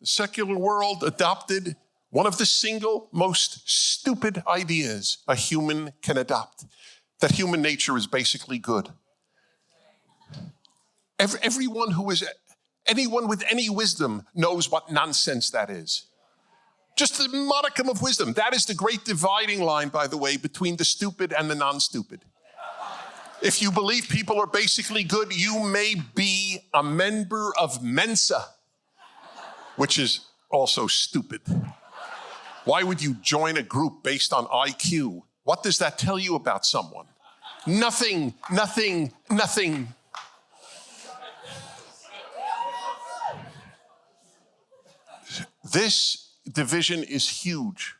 secular world adopted one of the single most stupid ideas a human can adopt, that human nature is basically good. Anyone with any wisdom knows what nonsense that is. Just a modicum of wisdom. That is the great dividing line, by the way, between the stupid and the non-stupid. If you believe people are basically good, you may be a member of Mensa, which is also stupid. Why would you join a group based on IQ? What does that tell you about someone? Nothing, nothing, nothing. This division is huge.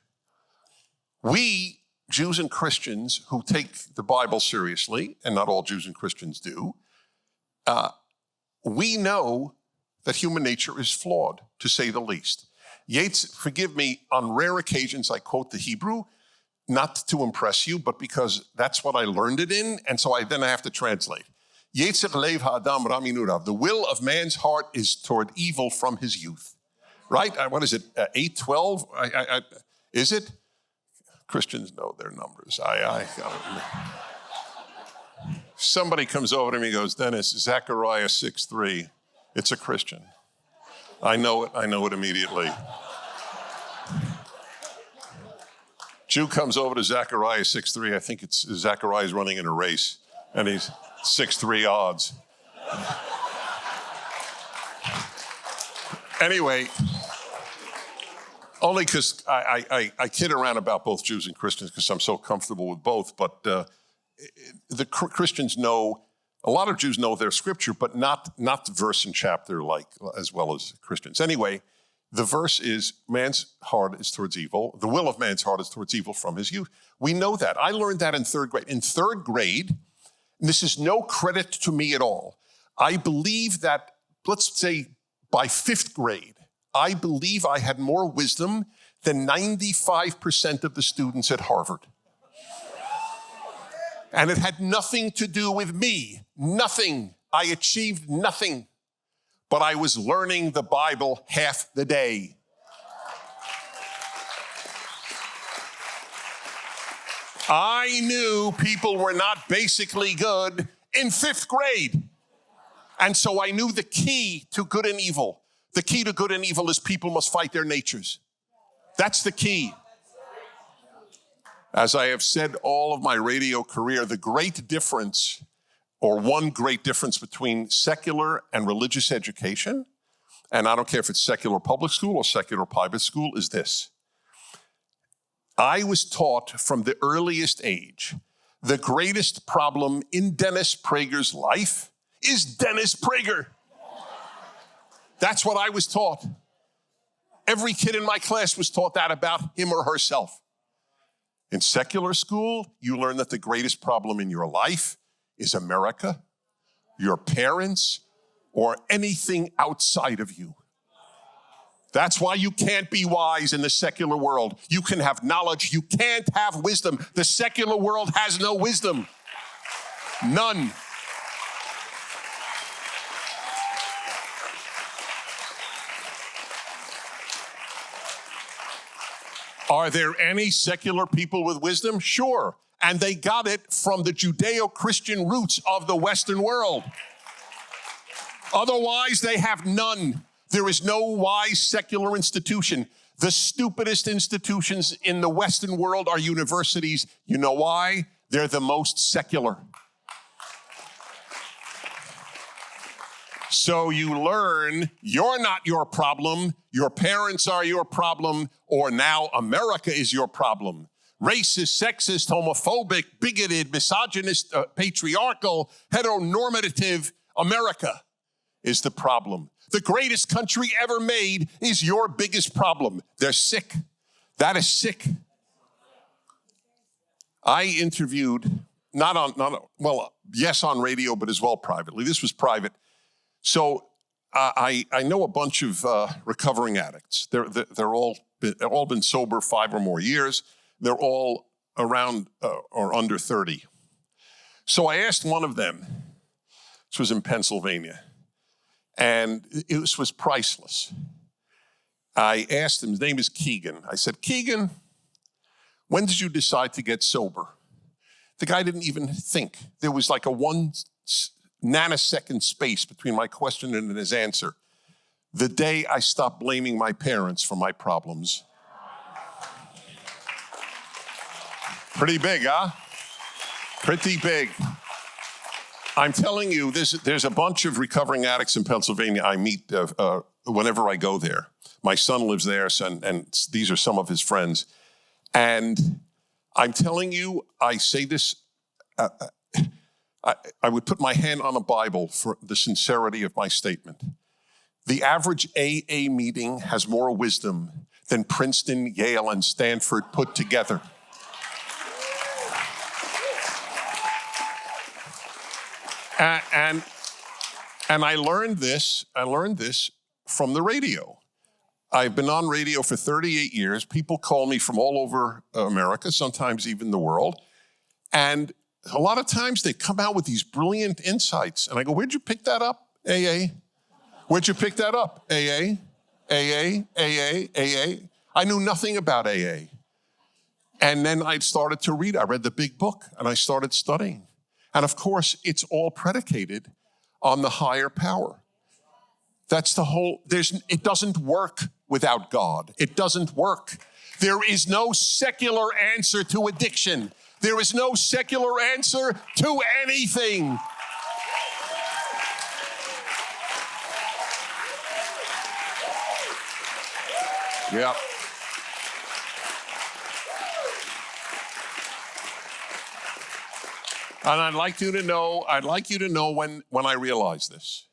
We, Jews and Christians who take the Bible seriously, and not all Jews and Christians do, we know that human nature is flawed, to say the least. Yates, forgive me, on rare occasions I quote the Hebrew, not to impress you, but because that's what I learned it in, and so then I have to translate. Yetzer lev ha'adam ra minurav. The will of man's heart is toward evil from his youth. Right? What is it, 8:12? Is it? Christians know their numbers. Somebody comes over to me and goes, Dennis, Zechariah 6:3. It's a Christian. I know it immediately. Jew comes over to Zechariah 6:3. I think it's Zechariah's running in a race, and he's 6'3" odds. Anyway, only because I kid around about both Jews and Christians because I'm so comfortable with both, but the Christians know, a lot of Jews know their scripture, but not verse and chapter like as well as Christians. Anyway, the verse is, man's heart is towards evil. The will of man's heart is towards evil from his youth. We know that. I learned that in third grade. In third grade, and this is no credit to me at all, I believe that, let's say by fifth grade, I believe I had more wisdom than 95% of the students at Harvard. And it had nothing to do with me. Nothing. I achieved nothing. But I was learning the Bible half the day. I knew people were not basically good in fifth grade. And so I knew the key to good and evil. The key to good and evil is people must fight their natures. That's the key. As I have said all of my radio career, the great difference, or one great difference between secular and religious education, and I don't care if it's secular public school or secular private school, is this. I was taught from the earliest age, the greatest problem in Dennis Prager's life is Dennis Prager. That's what I was taught. Every kid in my class was taught that about him or herself. In secular school, you learn that the greatest problem in your life is America, your parents, or anything outside of you. That's why you can't be wise in the secular world. You can have knowledge, you can't have wisdom. The secular world has no wisdom. None. Are there any secular people with wisdom? Sure. And they got it from the Judeo-Christian roots of the Western world. Otherwise, they have none. There is no wise secular institution. The stupidest institutions in the Western world are universities. You know why? They're the most secular. So you learn you're not your problem, your parents are your problem, or now America is your problem. Racist, sexist, homophobic, bigoted, misogynist, patriarchal, heteronormative America is the problem. The greatest country ever made is your biggest problem. They're sick. That is sick. I interviewed, yes, on radio, but as well privately. This was private. So I know a bunch of recovering addicts. They're all been sober 5 or more years. They're all around or under 30. So I asked one of them, this was in Pennsylvania, and it was priceless. I asked him, his name is Keegan. I said, Keegan, when did you decide to get sober? The guy didn't even think. There was like a 1 nanosecond space between my question and his answer. The day I stopped blaming my parents for my problems. Pretty big, huh? Pretty big. I'm telling you, there's a bunch of recovering addicts in Pennsylvania I meet whenever I go there. My son lives there, and these are some of his friends. And I'm telling you, I say this, I would put my hand on a Bible for the sincerity of my statement. The average AA meeting has more wisdom than Princeton, Yale, and Stanford put together. And I learned this from the radio. I've been on radio for 38 years. People call me from all over America, sometimes even the world. And a lot of times they come out with these brilliant insights. And I go, where'd you pick that up, AA? Where'd you pick that up, AA? AA? I knew nothing about AA. And then I started to read. I read the big book, and I started studying. And of course, it's all predicated on the higher power. That's the whole, it doesn't work without God. It doesn't work. There is no secular answer to addiction. There is no secular answer to anything. Yeah. And I'd like you to know when I realized this.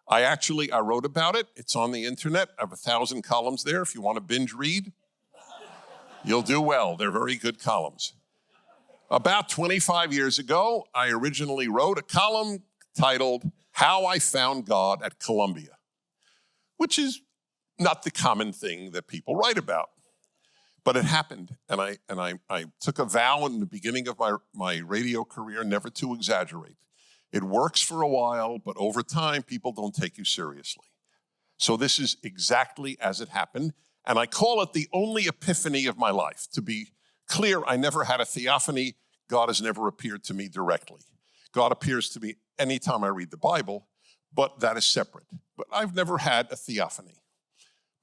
I wrote about it. It's on the internet. I have 1,000 columns there. If you want to binge read, you'll do well. They're very good columns. About 25 years ago, I originally wrote a column titled, How I Found God at Columbia, which is not the common thing that people write about. But it happened, and I took a vow in the beginning of my radio career never to exaggerate. It works for a while, but over time, people don't take you seriously. So this is exactly as it happened, and I call it the only epiphany of my life. To be clear, I never had a theophany. God has never appeared to me directly. God appears to me anytime I read the Bible, but that is separate. But I've never had a theophany.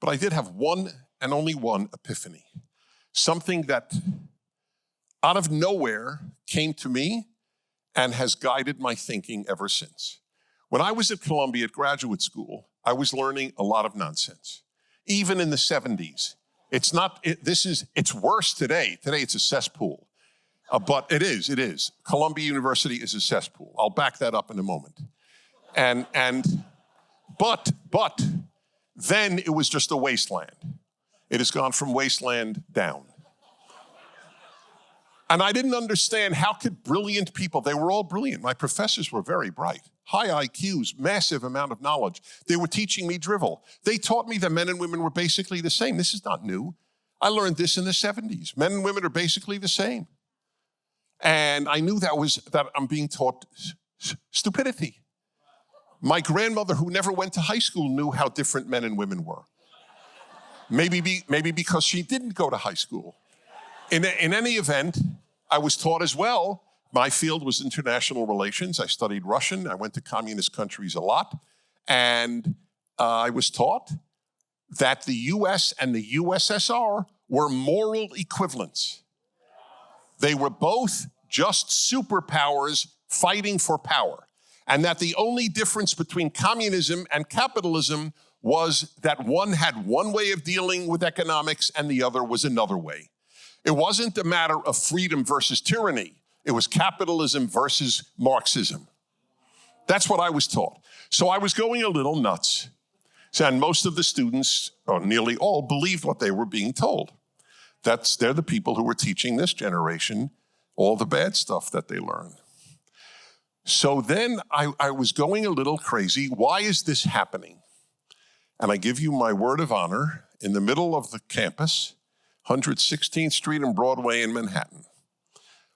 But I did have one and only one epiphany. Something that out of nowhere came to me and has guided my thinking ever since. When I was at Columbia at graduate school, I was learning a lot of nonsense. Even in the 70s. It's worse today. Today it's a cesspool. But it is. Columbia University is a cesspool. I'll back that up in a moment. But then it was just a wasteland. It has gone from wasteland down. And I didn't understand how could brilliant people, they were all brilliant. My professors were very bright, high IQs, massive amount of knowledge. They were teaching me drivel. They taught me that men and women were basically the same. This is not new. I learned this in the 70s. Men and women are basically the same. And I knew that I'm being taught stupidity. My grandmother, who never went to high school, knew how different men and women were. Maybe because she didn't go to high school. In any event, I was taught as well. My field was international relations. I studied Russian. I went to communist countries a lot. And I was taught that the US and the USSR were moral equivalents. They were both just superpowers fighting for power. And that the only difference between communism and capitalism was that one had one way of dealing with economics and the other was another way. It wasn't a matter of freedom versus tyranny. It was capitalism versus Marxism. That's what I was taught. So I was going a little nuts. And most of the students, or nearly all, believed what they were being told. They're the people who were teaching this generation all the bad stuff that they learned. So then I was going a little crazy. Why is this happening? And I give you my word of honor, in the middle of the campus, 116th Street and Broadway in Manhattan,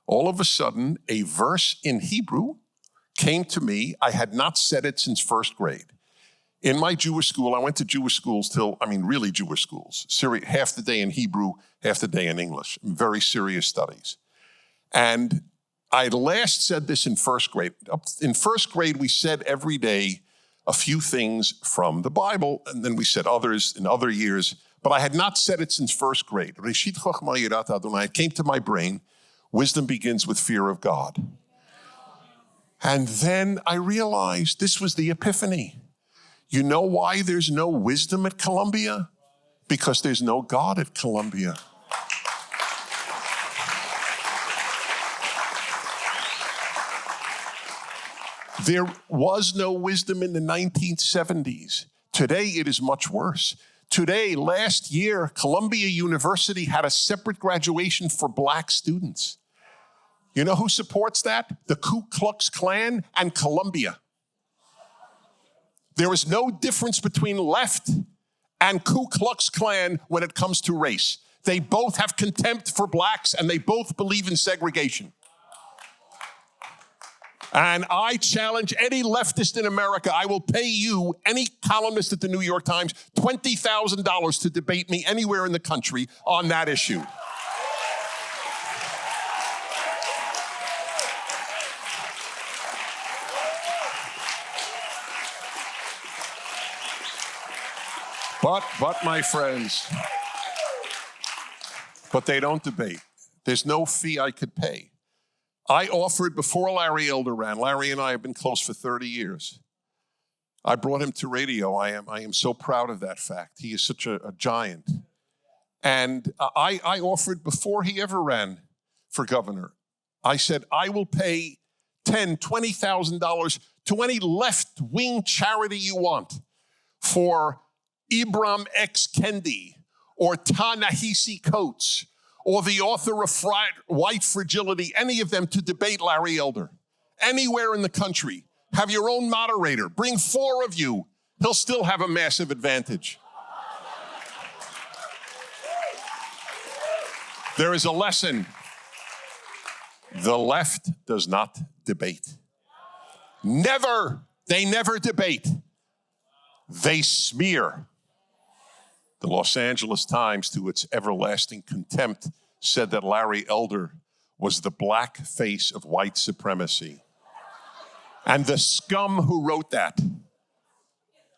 all of a sudden, a verse in Hebrew came to me. I had not said it since first grade. In my Jewish school, I went to Jewish schools really Jewish schools, half the day in Hebrew, half the day in English, very serious studies. And I last said this in first grade. In first grade, we said every day a few things from the Bible, and then we said others in other years, but I had not said it since first grade. It came to my brain, wisdom begins with fear of God. And then I realized this was the epiphany. You know why there's no wisdom at Columbia? Because there's no God at Columbia. There was no wisdom in the 1970s. Today, it is much worse. Today, last year, Columbia University had a separate graduation for black students. You know who supports that? The Ku Klux Klan and Columbia. There is no difference between left and Ku Klux Klan when it comes to race. They both have contempt for blacks, and they both believe in segregation. And I challenge any leftist in America, I will pay you, any columnist at the New York Times, $20,000 to debate me anywhere in the country on that issue. But my friends, but they don't debate. There's no fee I could pay. I offered before Larry Elder ran. Larry and I have been close for 30 years. I brought him to radio. I am so proud of that fact. He is such a giant. And I offered before he ever ran for governor. I said, I will pay $10,000, $20,000 to any left-wing charity you want for Ibram X. Kendi or Ta-Nehisi Coates or the author of White Fragility, any of them to debate Larry Elder. Anywhere in the country. Have your own moderator. Bring 4 of you. He'll still have a massive advantage. There is a lesson. The left does not debate. Never. They never debate. They smear. The Los Angeles Times, to its everlasting contempt, said that Larry Elder was the black face of white supremacy. And the scum who wrote that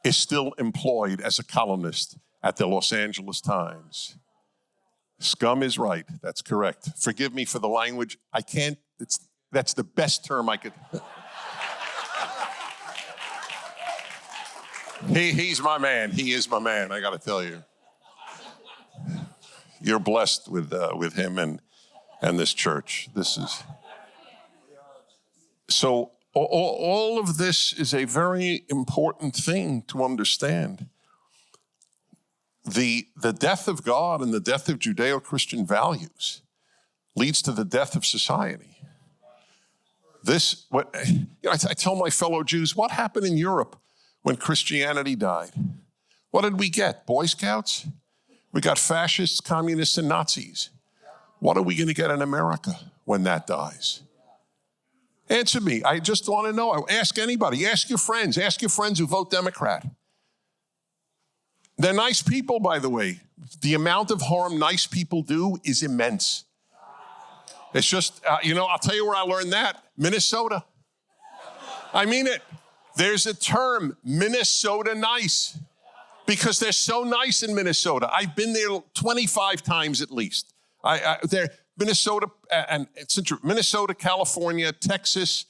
is still employed as a columnist at the Los Angeles Times. Scum is right. That's correct. Forgive me for the language. I can't, that's the best term I could. He's my man. He is my man, I got to tell you. You're blessed with him and this church. This is so. All of this is a very important thing to understand. The death of God and the death of Judeo-Christian values leads to the death of society. I tell my fellow Jews, what happened in Europe when Christianity died? What did we get? Boy Scouts? We got fascists, communists, and Nazis. What are we going to get in America when that dies? Answer me. I just want to know. Ask anybody. Ask your friends. Ask your friends who vote Democrat. They're nice people, by the way. The amount of harm nice people do is immense. It's just, I'll tell you where I learned that. Minnesota. I mean it. There's a term, Minnesota nice. Because they're so nice in Minnesota. I've been there 25 times at least. Minnesota, and it's Minnesota, California, Texas,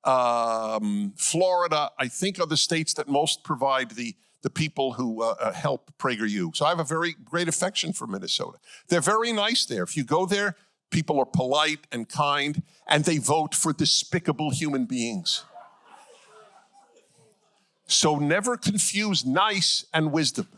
Florida, I think are the states that most provide the people who help PragerU. So I have a very great affection for Minnesota. They're very nice there. If you go there, people are polite and kind, and they vote for despicable human beings. So never confuse nice and wisdom.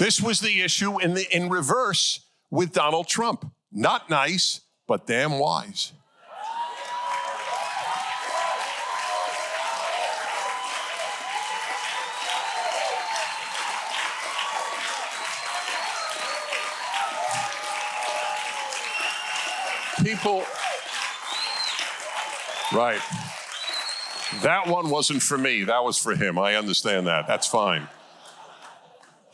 This was the issue in reverse with Donald Trump. Not nice, but damn wise. Right. That one wasn't for me. That was for him. I understand that. That's fine.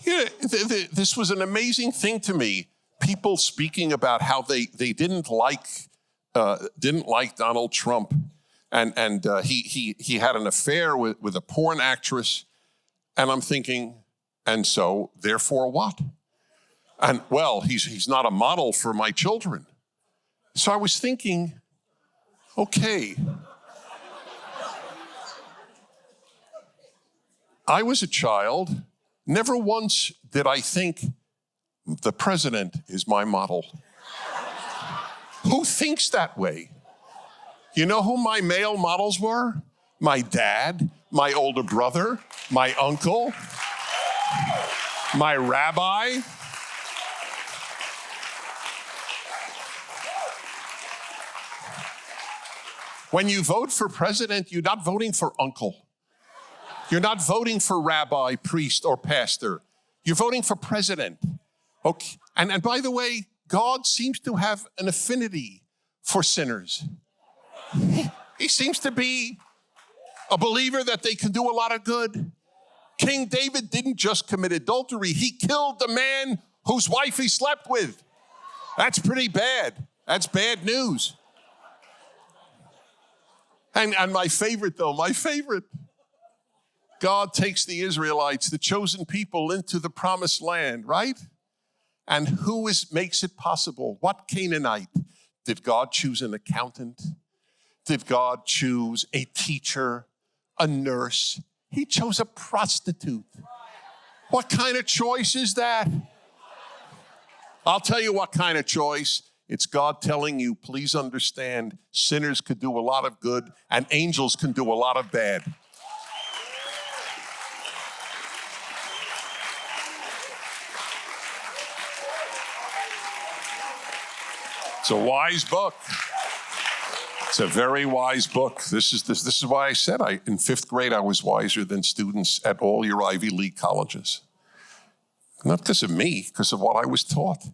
Yeah, this was an amazing thing to me. People speaking about how they didn't like Donald Trump, and he had an affair with a porn actress, and I'm thinking, and so therefore what? And well, he's not a model for my children. So I was thinking, okay. I was a child. Never once did I think the president is my model. Who thinks that way? You know who my male models were? My dad, my older brother, my uncle, my rabbi. When you vote for president, you're not voting for uncle. You're not voting for rabbi, priest, or pastor. You're voting for president. Okay. And by the way, God seems to have an affinity for sinners. He seems to be a believer that they can do a lot of good. King David didn't just commit adultery. He killed the man whose wife he slept with. That's pretty bad. That's bad news. And my favorite, God takes the Israelites, the chosen people, into the promised land, right? And who makes it possible? What Canaanite? Did God choose an accountant? Did God choose a teacher, a nurse? He chose a prostitute. What kind of choice is that? I'll tell you what kind of choice. It's God telling you, please understand, sinners could do a lot of good and angels can do a lot of bad. It's a wise book. It's a very wise book. This is why I said in fifth grade I was wiser than students at all your Ivy League colleges. Not because of me, because of what I was taught.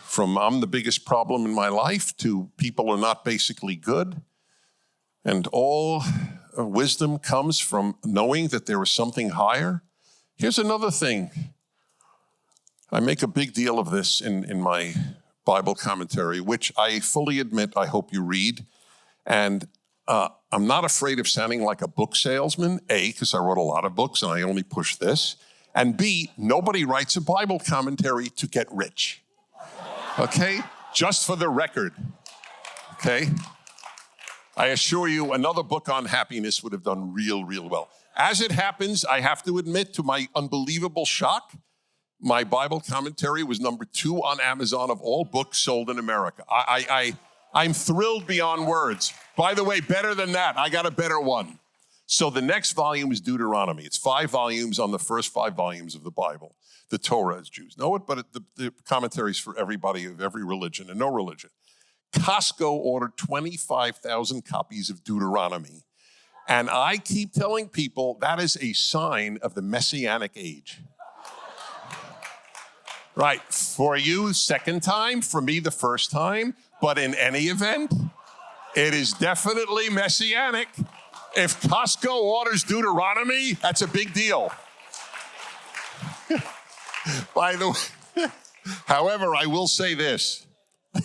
From I'm the biggest problem in my life to people are not basically good. And all wisdom comes from knowing that there is something higher. Here's another thing. I make a big deal of this in my Bible commentary, which I fully admit I hope you read. And I'm not afraid of sounding like a book salesman, A, because I wrote a lot of books and I only push this. And B, nobody writes a Bible commentary to get rich. Okay? Just for the record. Okay? I assure you, another book on happiness would have done real well. As it happens, I have to admit, to my unbelievable shock, my Bible commentary was number 2 on Amazon of all books sold in America. I'm thrilled beyond words. By the way, better than that, I got a better one. So the next volume is Deuteronomy. It's 5 volumes on the first 5 volumes of the Bible. The Torah, as Jews know it, but the commentaries for everybody of every religion and no religion. Costco ordered 25,000 copies of Deuteronomy. And I keep telling people that is a sign of the Messianic age. Right, for you, second time, for me, the first time. But in any event, it is definitely Messianic. If Costco orders Deuteronomy, that's a big deal. By the way, however, I will say this.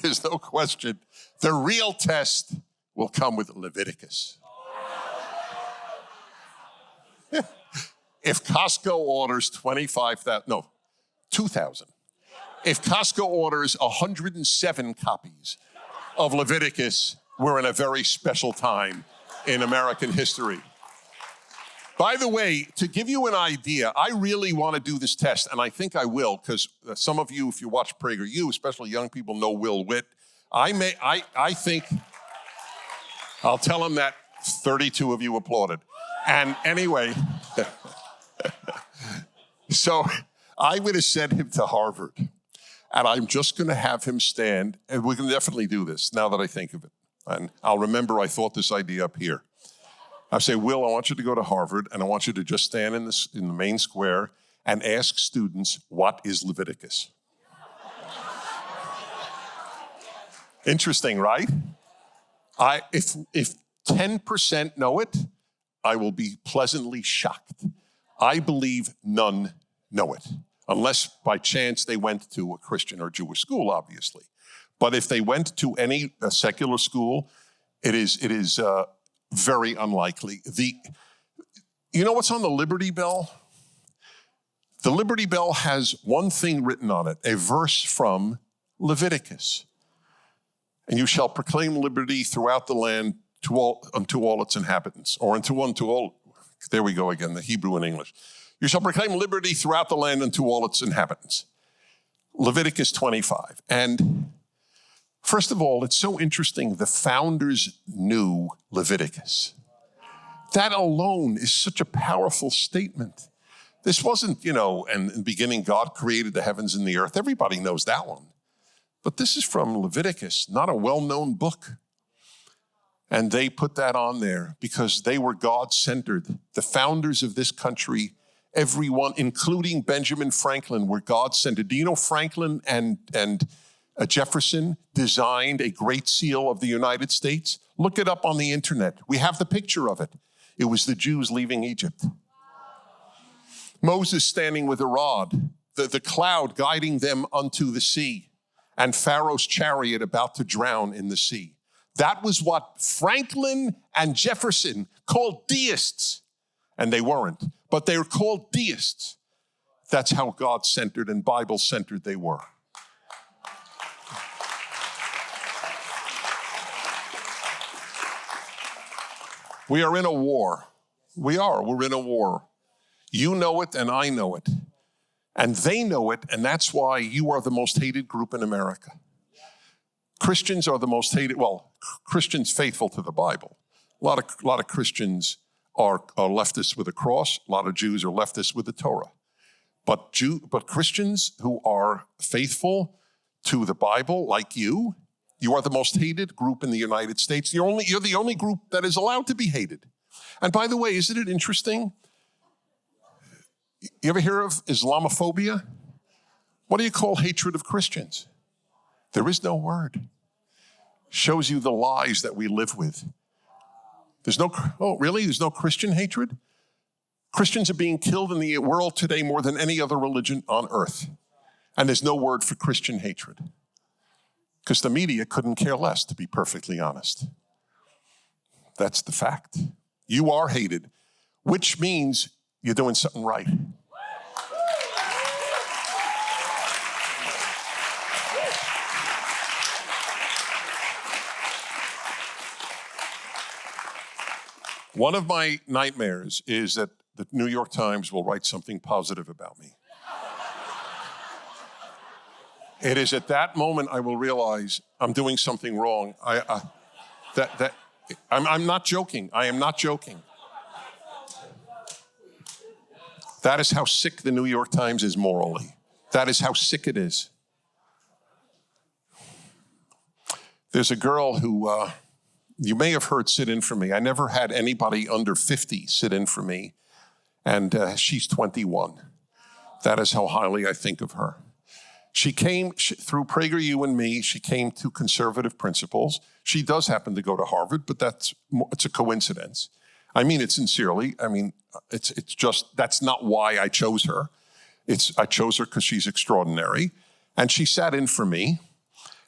There's no question. The real test will come with Leviticus. If Costco orders 2,000. If Costco orders 107 copies of Leviticus, we're in a very special time in American history. By the way, to give you an idea, I really want to do this test, and I think I will, because some of you, if you watch PragerU, especially young people, know Will Witt. I think, I'll tell him that 32 of you applauded. And anyway, so I would have sent him to Harvard, and I'm just going to have him stand, and we can definitely do this now that I think of it. And I'll remember I thought this idea up here. I say, Will, I want you to go to Harvard, and I want you to just stand in the main square and ask students, what is Leviticus? Interesting, right? If 10% know it, I will be pleasantly shocked. I believe none know it, unless by chance they went to a Christian or Jewish school, obviously. But if they went to any secular school, it is very unlikely. You know what's on the Liberty Bell? The Liberty Bell has one thing written on it, a verse from Leviticus. And you shall proclaim liberty throughout the land unto all its inhabitants, or unto all, there we go again, the Hebrew and English. You shall proclaim liberty throughout the land unto all its inhabitants. Leviticus 25. And first of all, it's so interesting, the founders knew Leviticus. That alone is such a powerful statement. This wasn't, and in the beginning God created the heavens and the earth. Everybody knows that one. But this is from Leviticus, not a well-known book. And they put that on there because they were God-centered. The founders of this country, everyone, including Benjamin Franklin, were God-centered. Do you know Franklin and Jefferson designed a Great Seal of the United States? Look it up on the internet. We have the picture of it. It was the Jews leaving Egypt. Moses standing with a rod, the cloud guiding them unto the sea, and Pharaoh's chariot about to drown in the sea. That was what Franklin and Jefferson called deists. And they weren't, but they were called deists. That's how God-centered and Bible-centered they were. We are in a war. We're in a war. You know it and I know it. And they know it, and that's why you are the most hated group in America. Christians are the most hated, Christians faithful to the Bible. A lot of Christians are leftists with a cross. A lot of Jews are leftists with the Torah. But Christians who are faithful to the Bible, like you are the most hated group in the United States. You're the only group that is allowed to be hated. And by the way, isn't it interesting? You ever hear of Islamophobia? What do you call hatred of Christians? There is no word. Shows you the lies that we live with. There's no Christian hatred? Christians are being killed in the world today more than any other religion on earth. And there's no word for Christian hatred. Because the media couldn't care less, to be perfectly honest. That's the fact. You are hated, which means you're doing something right. One of my nightmares is that the New York Times will write something positive about me. It is at that moment I will realize I'm doing something wrong. I'm not joking. I am not joking. That is how sick the New York Times is morally. That is how sick it is. There's a girl who you may have heard sit in for me. I never had anybody under 50 sit in for me, and she's 21. That is how highly I think of her. She came through PragerU and me. She came to conservative principles. She does happen to go to Harvard, but it's a coincidence. I mean it sincerely. I mean, it's just, that's not why I chose her. I chose her because she's extraordinary. And she sat in for me.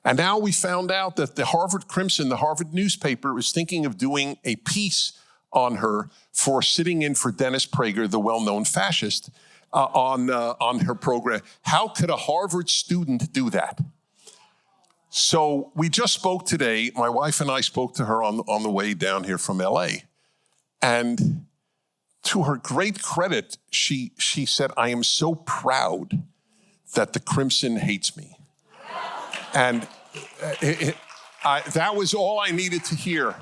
And now we found out that the Harvard Crimson, the Harvard newspaper, is thinking of doing a piece on her for sitting in for Dennis Prager, the well-known fascist, on her program. How could a Harvard student do that? So we just spoke today. My wife and I spoke to her on the way down here from LA. And to her great credit, she said, "I am so proud that the Crimson hates me." And that was all I needed to hear.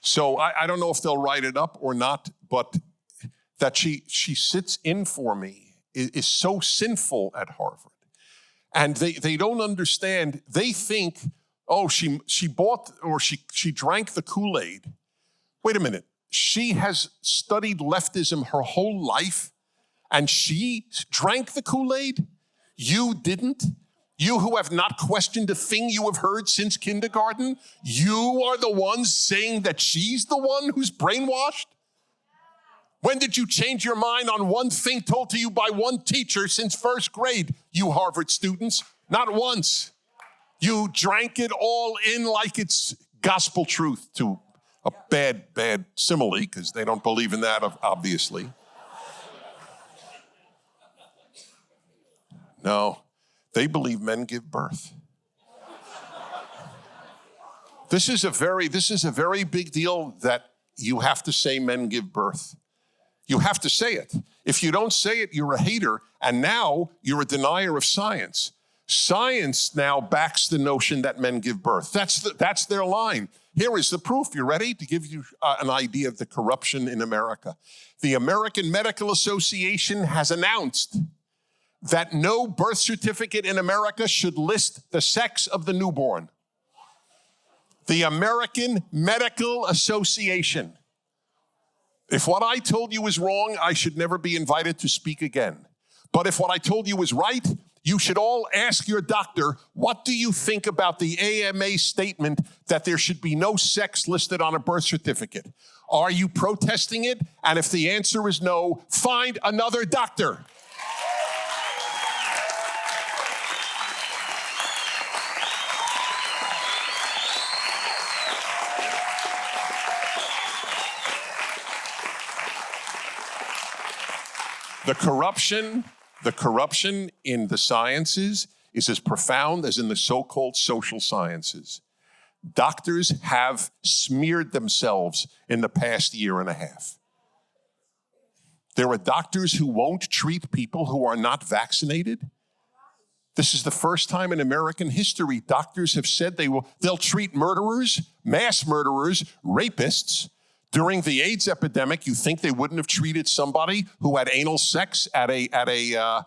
So I don't know if they'll write it up or not, but that she sits in for me is so sinful at Harvard. And they don't understand. They think, oh, she bought or she drank the Kool-Aid. Wait a minute. She has studied leftism her whole life, and she drank the Kool-Aid? You didn't? You who have not questioned a thing you have heard since kindergarten, you are the ones saying that she's the one who's brainwashed? When did you change your mind on one thing told to you by one teacher since first grade, you Harvard students? Not once. You drank it all in like it's gospel truth, to a bad simile, because they don't believe in that, obviously. No, they believe men give birth. This is a very big deal that you have to say men give birth. You have to say it. If you don't say it, you're a hater, and now you're a denier of science. Science now backs the notion that men give birth. That's their line. Here is the proof. You ready? To give you an idea of the corruption in America. The American Medical Association has announced that no birth certificate in America should list the sex of the newborn. The American Medical Association. If what I told you is wrong, I should never be invited to speak again. But if what I told you is right, you should all ask your doctor, what do you think about the AMA statement that there should be no sex listed on a birth certificate? Are you protesting it? And if the answer is no, find another doctor. The corruption in the sciences is as profound as in the so-called social sciences. Doctors have smeared themselves in the past year and a half. There are doctors who won't treat people who are not vaccinated. This is the first time in American history doctors have said they'll treat murderers, mass murderers, rapists. During the AIDS epidemic, you think they wouldn't have treated somebody who had anal sex at a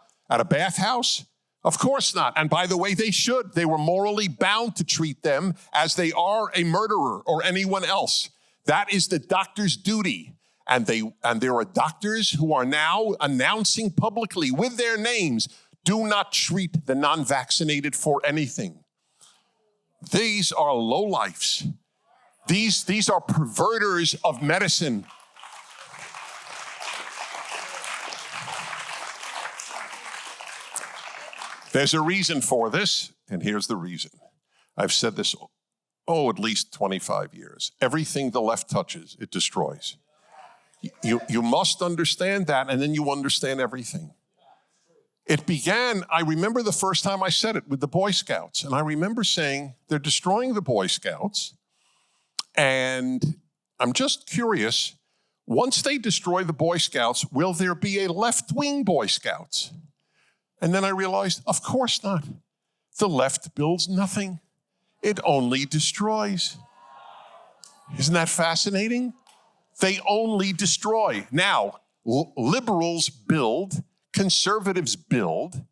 bathhouse? Of course not. And by the way, they should. They were morally bound to treat them as they are a murderer or anyone else. That is the doctor's duty. And there are doctors who are now announcing publicly with their names, do not treat the non-vaccinated for anything. These are lowlifes. These are perverters of medicine. There's a reason for this, and here's the reason. I've said this, at least 25 years. Everything the left touches, it destroys. You must understand that, and then you understand everything. It began, I remember the first time I said it, with the Boy Scouts, and I remember saying, they're destroying the Boy Scouts. And I'm just curious, once they destroy the Boy Scouts, will there be a left-wing Boy Scouts? And then I realized, of course not. The left builds nothing. It only destroys. Isn't that fascinating? They only destroy. Now, liberals build, conservatives build.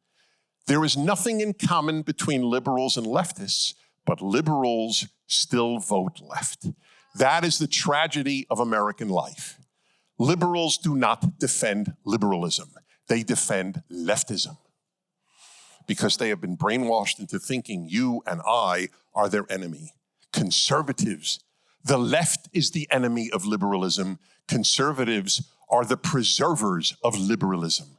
There is nothing in common between liberals and leftists, but liberals still vote left. That is the tragedy of American life. Liberals do not defend liberalism. They defend leftism because they have been brainwashed into thinking you and I are their enemy. Conservatives, the left is the enemy of liberalism. Conservatives are the preservers of liberalism.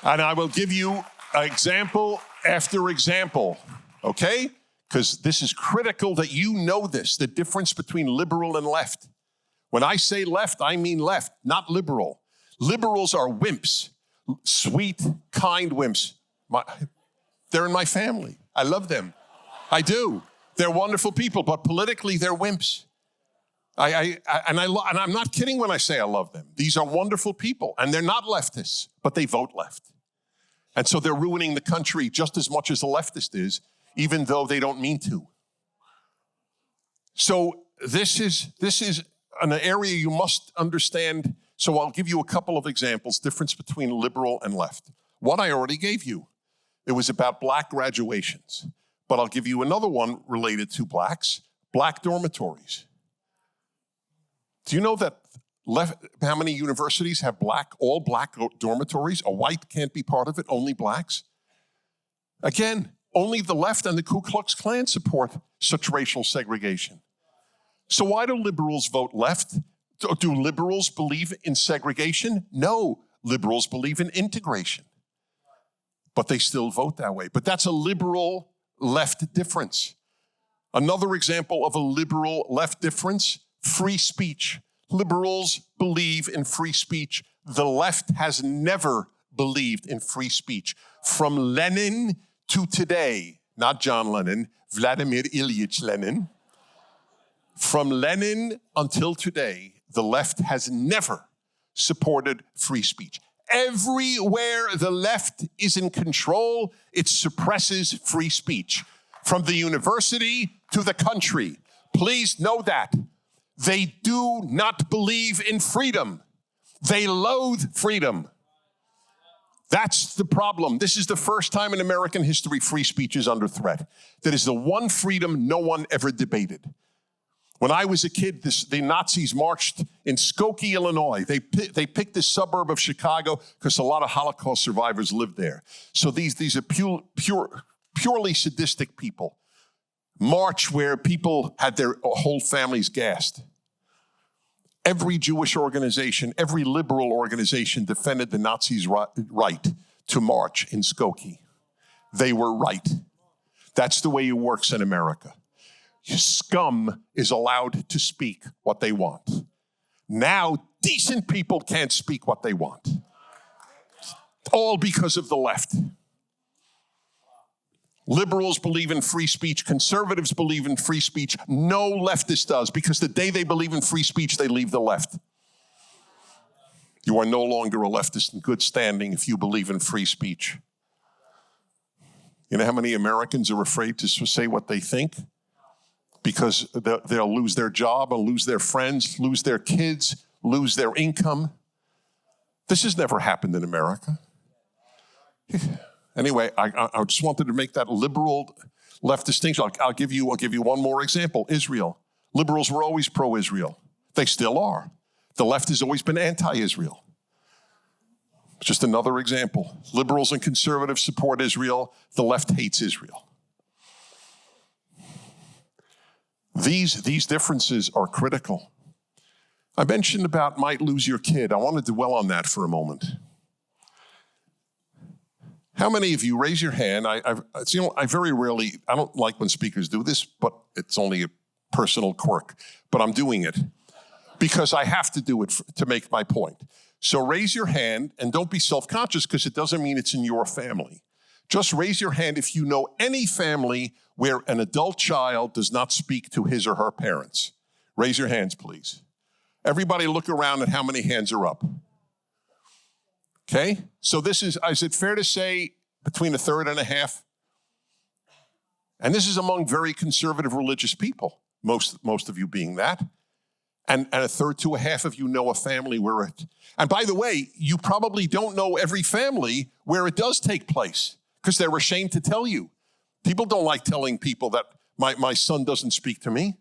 And I will give you example after example, okay? Because this is critical that you know this, the difference between liberal and left. When I say left, I mean left, not liberal. Liberals are wimps, sweet, kind wimps. They're in my family. I love them. I do. They're wonderful people, but politically, they're wimps. And I'm not kidding when I say I love them. These are wonderful people, and they're not leftists, but they vote left. And so they're ruining the country just as much as a leftist is, even though they don't mean to. So this is an area you must understand. So I'll give you a couple of examples, difference between liberal and left. One I already gave you. It was about black graduations. But I'll give you another one related to blacks, black dormitories. Do you know that how many universities have all black dormitories? A white can't be part of it, only blacks. Again, only the left and the Ku Klux Klan support such racial segregation. So why do liberals vote left? Do liberals believe in segregation? No, liberals believe in integration. But they still vote that way. But that's a liberal left difference. Another example of a liberal left difference, free speech. Liberals believe in free speech. The left has never believed in free speech. From Lenin to today, not John Lennon, Vladimir Ilyich Lenin. From Lenin until today, the left has never supported free speech. Everywhere the left is in control, it suppresses free speech. From the university to the country. Please know that. They do not believe in freedom. They loathe freedom. That's the problem. This is the first time in American history free speech is under threat. That is the one freedom no one ever debated. When I was a kid, the Nazis marched in Skokie, Illinois. They picked this suburb of Chicago because a lot of Holocaust survivors lived there. So these are purely sadistic people. March where people had their whole families gassed. Every Jewish organization, every liberal organization defended the Nazis' right to march in Skokie. They were right. That's the way it works in America. Scum is allowed to speak what they want. Now, decent people can't speak what they want. All because of the left. Liberals believe in free speech. Conservatives believe in free speech. No leftist does, because the day they believe in free speech, they leave the left. You are no longer a leftist in good standing if you believe in free speech. You know how many Americans are afraid to say what they think? Because they'll lose their job, and lose their friends, lose their kids, lose their income. This has never happened in America. Anyway, I just wanted to make that liberal left distinction. I'll give you one more example. Israel. Liberals were always pro-Israel. They still are. The left has always been anti-Israel. Just another example. Liberals and conservatives support Israel. The left hates Israel. These differences are critical. I mentioned about might lose your kid. I want to dwell on that for a moment. How many of you, raise your hand, I very rarely, I don't like when speakers do this, but it's only a personal quirk, but I'm doing it because I have to do it to make my point. So raise your hand, and don't be self-conscious, because it doesn't mean it's in your family. Just raise your hand if you know any family where an adult child does not speak to his or her parents. Raise your hands, please. Everybody look around at how many hands are up. Okay, so is it fair to say between a third and a half? And this is among very conservative religious people, most of you being that. And a third to a half of you know a family where it, and by the way, you probably don't know every family where it does take place, because they're ashamed to tell you. People don't like telling people that my son doesn't speak to me.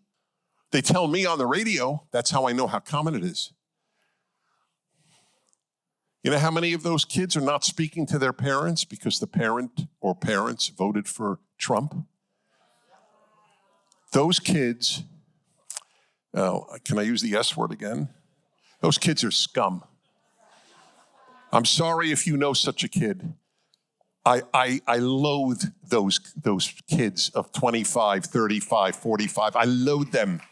They tell me on the radio. That's how I know how common it is. You know how many of those kids are not speaking to their parents because the parent or parents voted for Trump? Those kids, can I use the S word again? Those kids are scum. I'm sorry if you know such a kid. I loathe those kids of 25, 35, 45. I loathe them.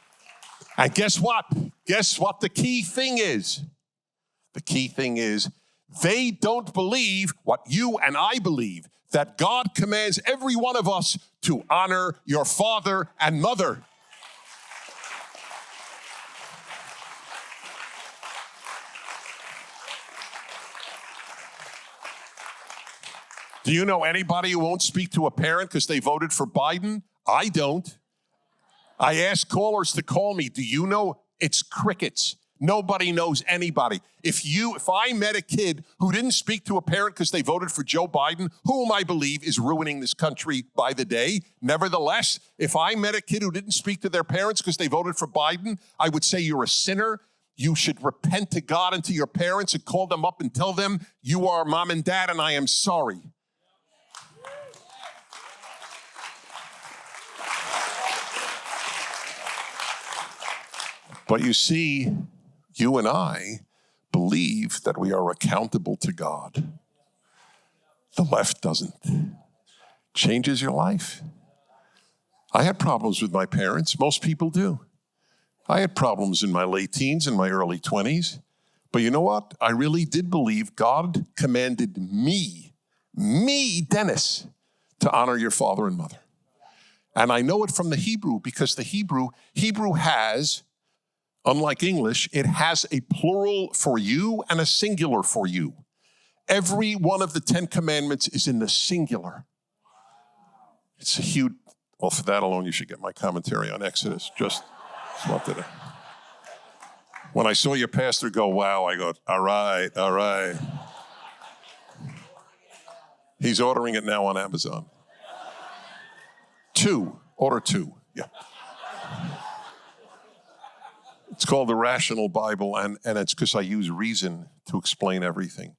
And guess what? Guess what the key thing is? The key thing is they don't believe what you and I believe, that God commands every one of us to honor your father and mother. Do you know anybody who won't speak to a parent because they voted for Biden? I don't. I ask callers to call me. Do you know? It's crickets. Nobody knows anybody. If I met a kid who didn't speak to a parent because they voted for Joe Biden, whom I believe is ruining this country by the day, nevertheless, if I met a kid who didn't speak to their parents because they voted for Biden, I would say you're a sinner. You should repent to God and to your parents and call them up and tell them, you are mom and dad and I am sorry. But you see, you and I believe that we are accountable to God. The left doesn't. Changes your life. I had problems with my parents. Most people do. I had problems in my late teens and my early 20s. But you know what? I really did believe God commanded me, Dennis, to honor your father and mother. And I know it from the Hebrew because the Hebrew has, unlike English, it has a plural for you and a singular for you. Every one of the 10 commandments is in the singular. It's a huge, well, for that alone, you should get my commentary on Exodus. Just wanted to. When I saw your pastor go, wow, I go, all right. He's ordering it now on Amazon. Order two, yeah. It's called the Rational Bible, and it's because I use reason to explain everything.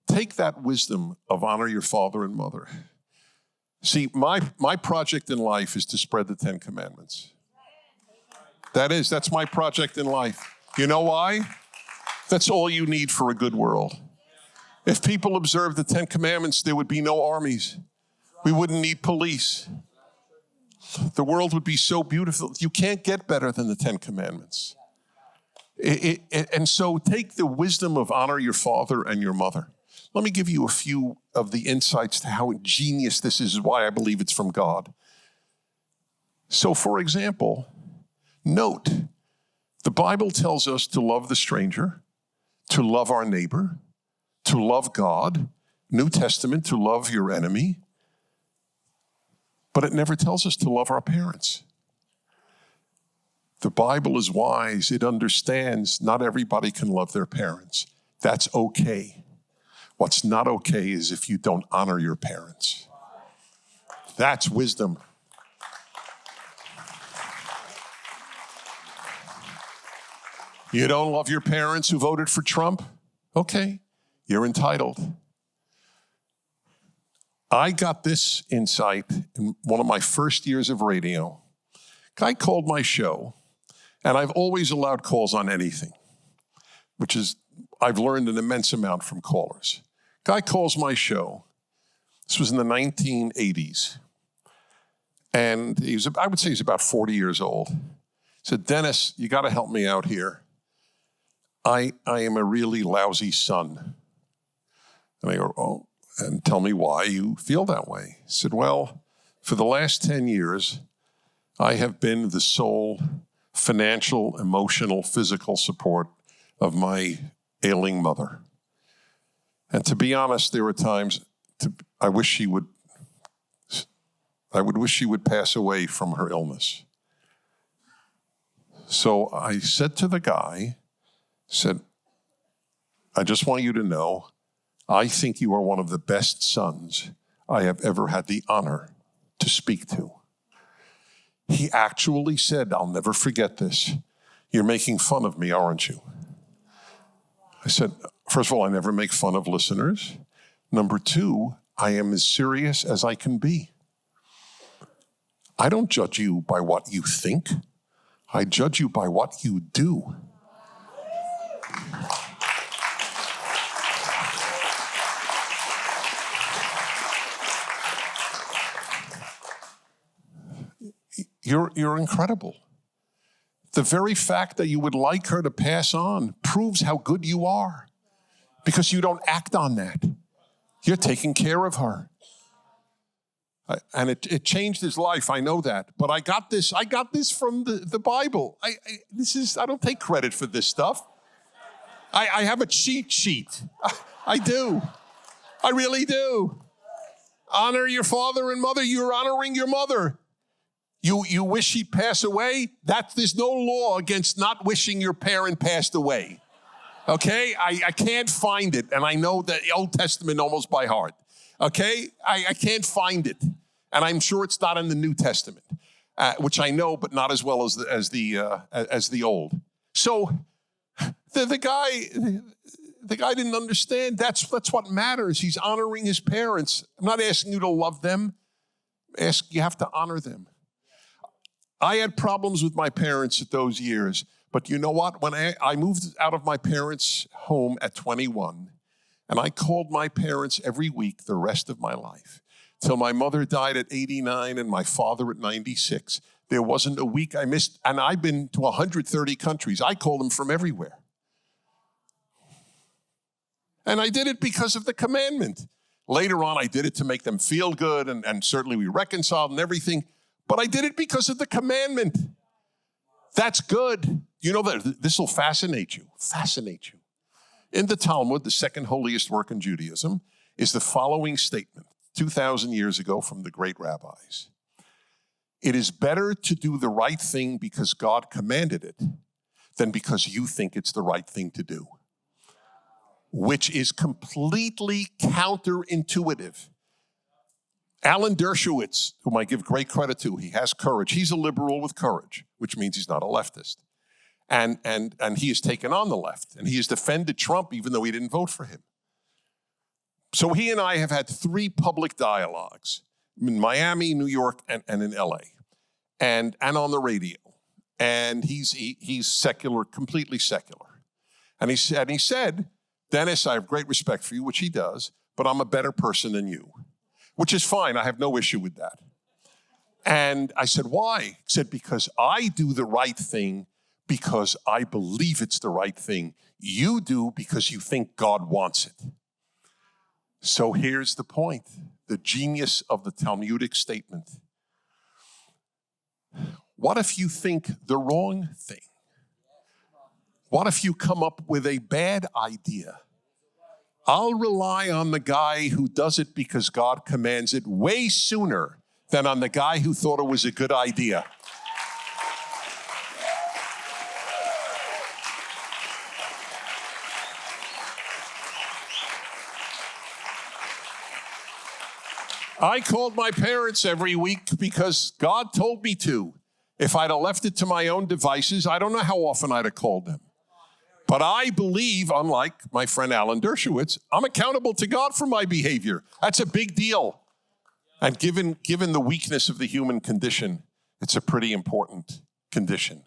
Take that wisdom of honor your father and mother. See, my project in life is to spread the 10 commandments. That's my project in life. You know why? That's all you need for a good world. If people observed the 10 commandments, there would be no armies. We wouldn't need police. The world would be so beautiful. You can't get better than the 10 commandments. And so take the wisdom of honor your father and your mother. Let me give you a few of the insights to how ingenious this is, why I believe it's from God. So, for example, note, the Bible tells us to love the stranger, to love our neighbor, to love God. New Testament, to love your enemy. But it never tells us to love our parents. The Bible is wise. It understands not everybody can love their parents. That's okay. What's not okay is if you don't honor your parents. That's wisdom. You don't love your parents who voted for Trump? Okay, you're entitled. I got this insight in one of my first years of radio. Guy called my show, and I've always allowed calls on anything, which is, I've learned an immense amount from callers. Guy calls my show. This was in the 1980s. And I would say he's about 40 years old. He said, Dennis, you got to help me out here. I am a really lousy son. And I go, oh, and tell me why you feel that way. He said, well, for the last 10 years, I have been the sole financial, emotional, physical support of my ailing mother. And to be honest, there were times I wish she would pass away from her illness. So I said to the guy, I just want you to know, I think you are one of the best sons I have ever had the honor to speak to. He actually said, I'll never forget this, you're making fun of me, aren't you? I said, first of all, I never make fun of listeners. Number two, I am as serious as I can be. I don't judge you by what you think. I judge you by what you do. You're incredible. The very fact that you would like her to pass on proves how good you are, because you don't act on that. You're taking care of her. And it changed his life, I know that. But I got this from the Bible. I don't take credit for this stuff. I have a cheat sheet. I do. I really do. Honor your father and mother. You're honoring your mother. You wish she'd pass away? There's no law against not wishing your parent passed away. Okay? I can't find it, and I know the Old Testament almost by heart. Okay? I can't find it, and I'm sure it's not in the New Testament, which I know, but not as well as the Old. So the guy didn't understand. That's what matters. He's honoring his parents. I'm not asking you to love them. You have to honor them. I had problems with my parents at those years, But you know what? When I moved out of my parents' home at 21, and I called my parents every week the rest of my life, till my mother died at 89 and my father at 96. There wasn't a week I missed, and I've been to 130 countries. I called them from everywhere. And I did it because of the commandment. Later on, I did it to make them feel good, and certainly we reconciled and everything, but I did it because of the commandment. That's good. You know that this will fascinate you. In the Talmud, the second holiest work in Judaism, is the following statement, 2,000 years ago from the great rabbis. It is better to do the right thing because God commanded it than because you think it's the right thing to do, which is completely counterintuitive. Alan Dershowitz, whom I give great credit to, he has courage. He's a liberal with courage, which means he's not a leftist. And he has taken on the left, and he has defended Trump even though he didn't vote for him. So he and I have had 3 public dialogues in Miami, New York, and in LA, and on the radio. And he's secular, completely secular. And he said, Dennis, I have great respect for you, which he does, but I'm a better person than you, which is fine. I have no issue with that. And I said, why? He said, because I do the right thing because I believe it's the right thing. You do because you think God wants it. So here's the point, the genius of the Talmudic statement. What if you think the wrong thing? What if you come up with a bad idea? I'll rely on the guy who does it because God commands it way sooner than on the guy who thought it was a good idea. I called my parents every week because God told me to. If I'd have left it to my own devices, I don't know how often I'd have called them. But I believe, unlike my friend Alan Dershowitz, I'm accountable to God for my behavior. That's a big deal. And given the weakness of the human condition, it's a pretty important condition.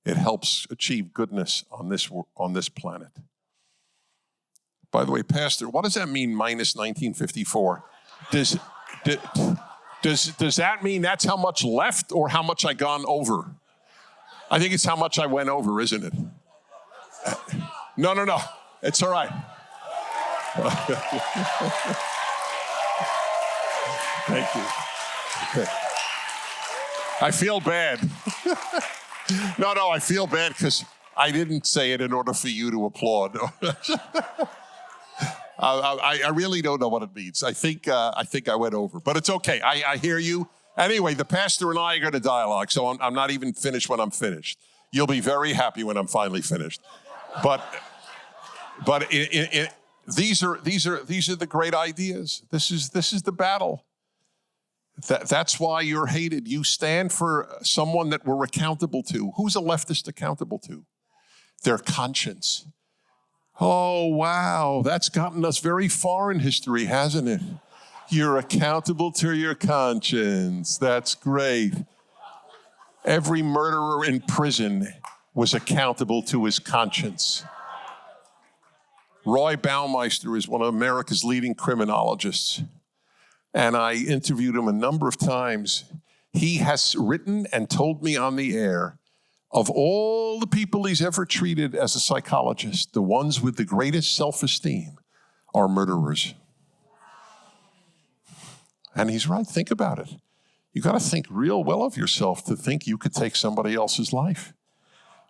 It helps achieve goodness on this planet. By the way, Pastor, what does that mean, minus 1954? Does that mean that's how much left or how much I gone over? I think it's how much I went over, isn't it? No. It's all right. Thank you. Okay. I feel bad. No, I feel bad because I didn't say it in order for you to applaud. I really don't know what it means. I think I went over, but it's okay. I hear you. Anyway, the pastor and I are going to dialogue, so I'm not even finished when I'm finished. You'll be very happy when I'm finally finished. But these are the great ideas. This is the battle. That's why you're hated. You stand for someone that we're accountable to. Who's a leftist accountable to? Their conscience. Oh, wow, that's gotten us very far in history, hasn't it? You're accountable to your conscience. That's great. Every murderer in prison was accountable to his conscience. Roy Baumeister is one of America's leading criminologists, and I interviewed him a number of times. He has written and told me on the air, of all the people he's ever treated as a psychologist, the ones with the greatest self-esteem are murderers. And he's right. Think about it. You got to think real well of yourself to think you could take somebody else's life.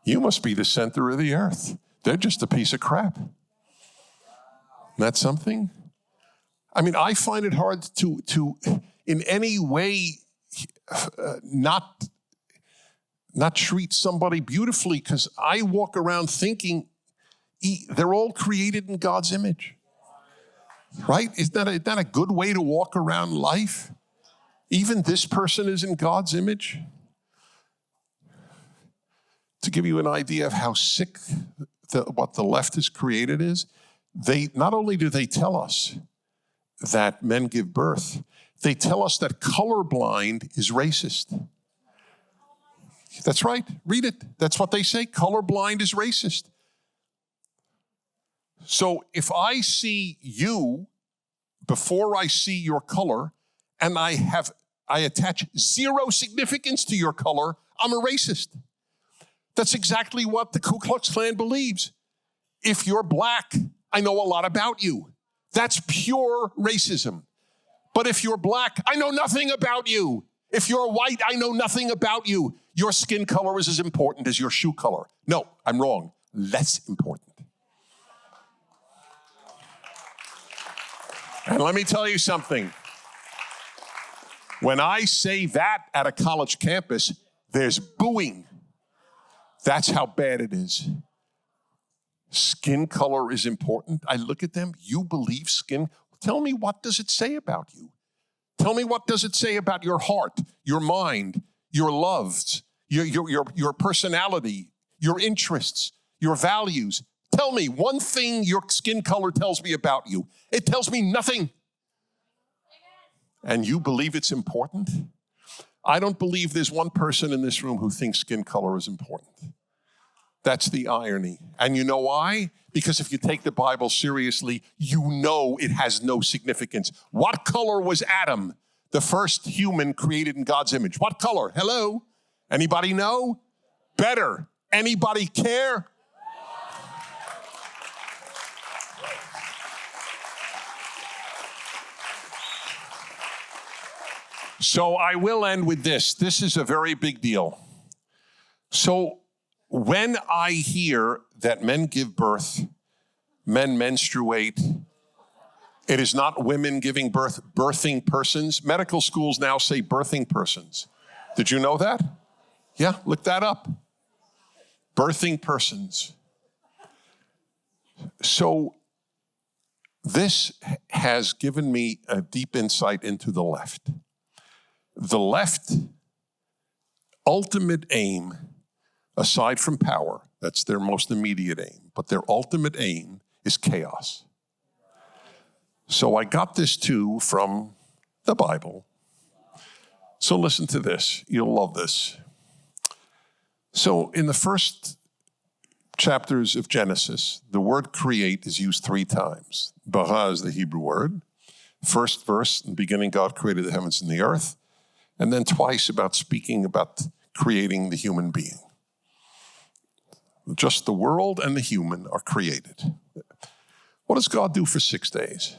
You must be the center of the earth. They're just a piece of crap. That's something. I mean, I find it hard to in any way not treat somebody beautifully, because I walk around thinking they're all created in God's image. Right? Isn't that a good way to walk around life? Even this person is in God's image. To give you an idea of how sick what the left has created is, they not only do they tell us that men give birth, they tell us that colorblind is racist. That's right. Read it. That's what they say. Colorblind is racist. So if I see you before I see your color and I attach zero significance to your color, I'm a racist. That's exactly what the Ku Klux Klan believes. If you're black, I know a lot about you. That's pure racism. But if you're black, I know nothing about you. If you're white, I know nothing about you. Your skin color is as important as your shoe color. No, I'm wrong. Less important. And let me tell you something. When I say that at a college campus, there's booing. That's how bad it is. Skin color is important. I look at them. You believe skin? Tell me, what does it say about you? Tell me, what does it say about your heart, your mind, your loves, your personality, your interests, your values? Tell me one thing your skin color tells me about you. It tells me nothing. And you believe it's important? I don't believe there's one person in this room who thinks skin color is important. That's the irony. And you know why? Because if you take the Bible seriously, you know it has no significance. What color was Adam, the first human created in God's image? What color? Hello? Anybody know? Better. Anybody care? So I will end with this. This is a very big deal. So when I hear that men give birth, men menstruate, it is not women giving birth, birthing persons. Medical schools now say birthing persons. Did you know that? Yeah, look that up. Birthing persons. So this has given me a deep insight into the left. The left ultimate aim, aside from power, that's their most immediate aim, but their ultimate aim is chaos. So I got this too from the Bible. So listen to this. You'll love this. So in the first chapters of Genesis, the word create is used 3 times. Bara is the Hebrew word. First verse, in the beginning God created the heavens and the earth. And then twice about speaking about creating the human being. Just the world and the human are created. What does God do for 6 days?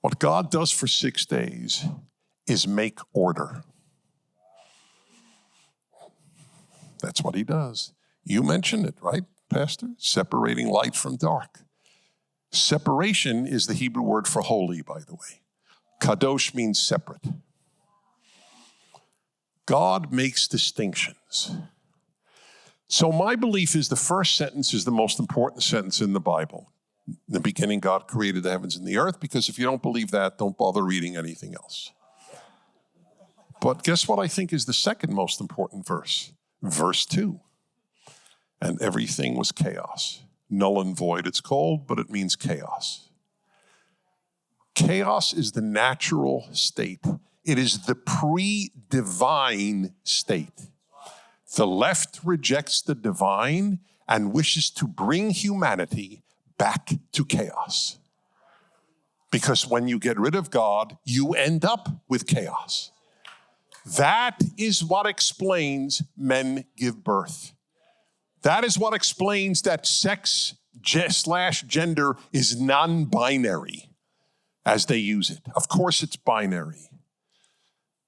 What God does for 6 days is make order. That's what he does. You mentioned it, right, Pastor? Separating light from dark. Separation is the Hebrew word for holy, by the way. Kadosh means separate. God makes distinctions. So my belief is the first sentence is the most important sentence in the Bible. In the beginning, God created the heavens and the earth, because if you don't believe that, don't bother reading anything else. But guess what I think is the second most important verse? Verse 2. And everything was chaos. Null and void, it's called, but it means chaos. Chaos is the natural state. It is the pre-divine state. The left rejects the divine and wishes to bring humanity back to chaos. Because when you get rid of God, you end up with chaos. That is what explains men give birth. That is what explains that sex / gender is non-binary as they use it. Of course it's binary.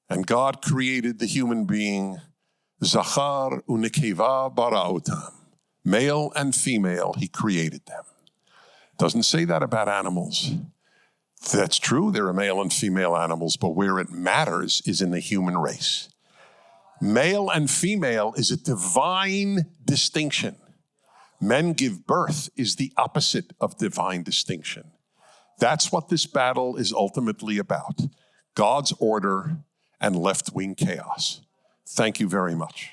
And God created the human being, Zachar u'nekeva bara'otam. Male and female, he created them. Doesn't say that about animals. That's true, there are male and female animals, but where it matters is in the human race. Male and female is a divine distinction. Men give birth is the opposite of divine distinction. That's what this battle is ultimately about. God's order and left-wing chaos. Thank you very much.